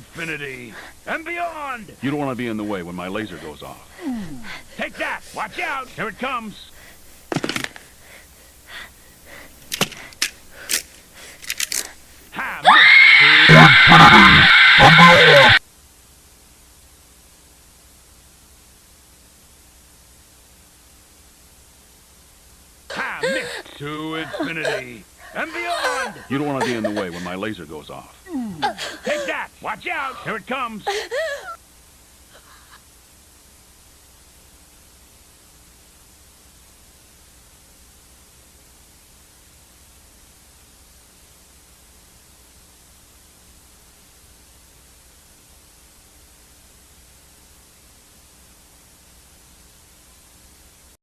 infinity and beyond! You don't want to be in the way when my laser goes off. Take that! Watch out! Here it comes! Ha! Missed! To infinity and beyond! You don't want to be in the way when my laser goes off. Take that! Watch out! Here it comes!